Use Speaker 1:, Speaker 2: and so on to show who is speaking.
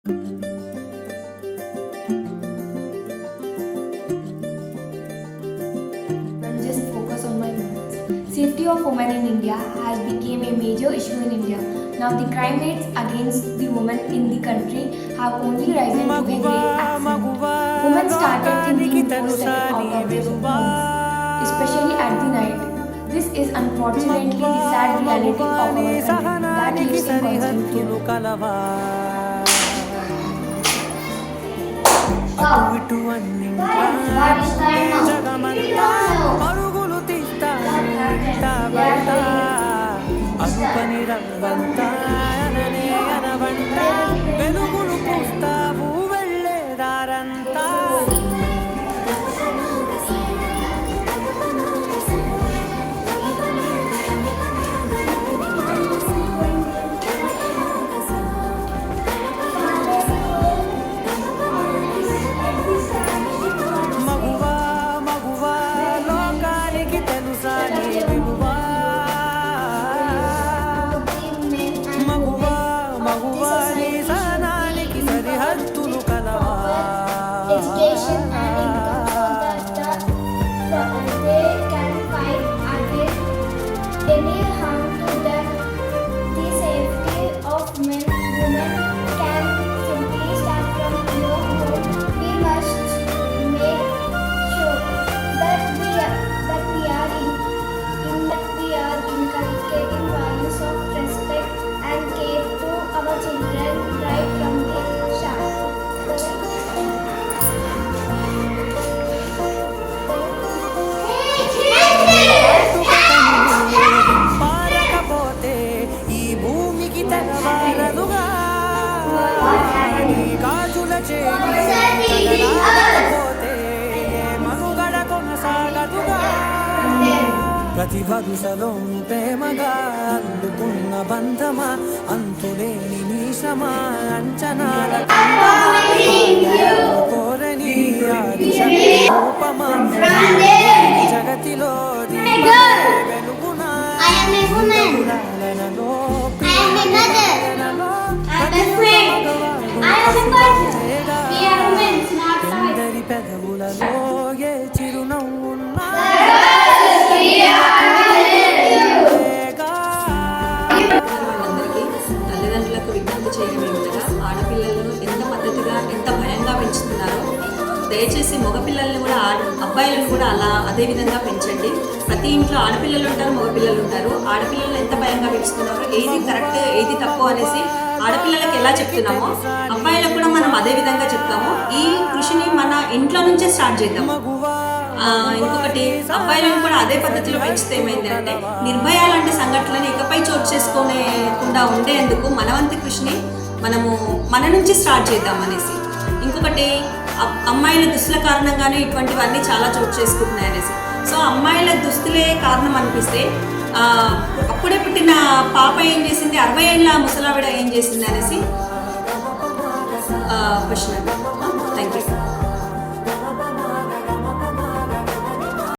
Speaker 1: And just focus on my moments. Safety of women in India has become a major issue in India. Now the crime rates against the women in the country have only risen to a great extent. Women started thinking more stepping out of their homes, especially at the night. This is unfortunately the sad reality of our country that lives in constant fear.
Speaker 2: పరుగులు అనుపని రంగంతా అననే అనవంట వెలుగులు పూస్తావు వెళ్ళేదారంతా
Speaker 3: education and income so that they can fight against any harm to them. The safety of women can simply start from your home. We must make sure that we are inculcating values of respect and care to our children right from the start.
Speaker 2: పారకపోతే ఈ భూమికి తెగవారదుగా గాజుల చేయకపోతే మనుగడ కొనసాగదుగా ప్రతి వరుసలోను ప్రేమగా అందుకున్న బంధమా అంతులేని నీశమా అంచనాల కోరని ఆదిశక్తి రూపమా జగతిలో వెలుగునా ఎందరి పెదవులలో ఏ చిరునవ్వున్నా
Speaker 4: తల్లిదండ్రులకు విజ్ఞప్తి చేయడం ఏమిటగా ఆడపిల్లలను ఎంత పద్ధతిగా ఎంత భయంగా పెంచుతున్నారో దయచేసి మగపిల్లల్ని కూడా అబ్బాయిలను కూడా అదే విధంగా పెంచండి. ప్రతి ఇంట్లో ఆడపిల్లలు ఉంటారు, మగపిల్లలు ఉంటారు. ఆడపిల్లలను ఎంత భయంగా పెంచుతున్నారో ఏది కరెక్ట్ ఏది తప్పు అనేసి ఆడపిల్లలకు ఎలా చెప్తున్నామో అబ్బాయిలకు కూడా మనం అదే విధంగా చెప్తాము. ఈ కృషిని మన ఇంట్లో నుంచే స్టార్ట్ చేద్దాం. ఇంకొకటి అబ్బాయిలను కూడా అదే పద్ధతిలో పెంచితే ఏమైందంటే నిర్భయ లాంటి సంఘటనలను ఇకపై చోటు చేసుకోకుండా ఉండేందుకు మనవంతి కృషిని మనము మన నుంచి స్టార్ట్ చేద్దాం అనేసి. ఇంకొకటి అమ్మాయిల దుస్తుల కారణంగానే ఇటువంటివన్నీ చాలా చోటు చేసుకుంటున్నాయి అనేసి. సో అమ్మాయిల దుస్తులే కారణం అనిపిస్తే అప్పుడే పుట్టిన పాప ఏం చేసింది, 60 ఏళ్ళ ముసలావిడ ఏం చేసింది అనేసి క్వశ్చన్. Thank you.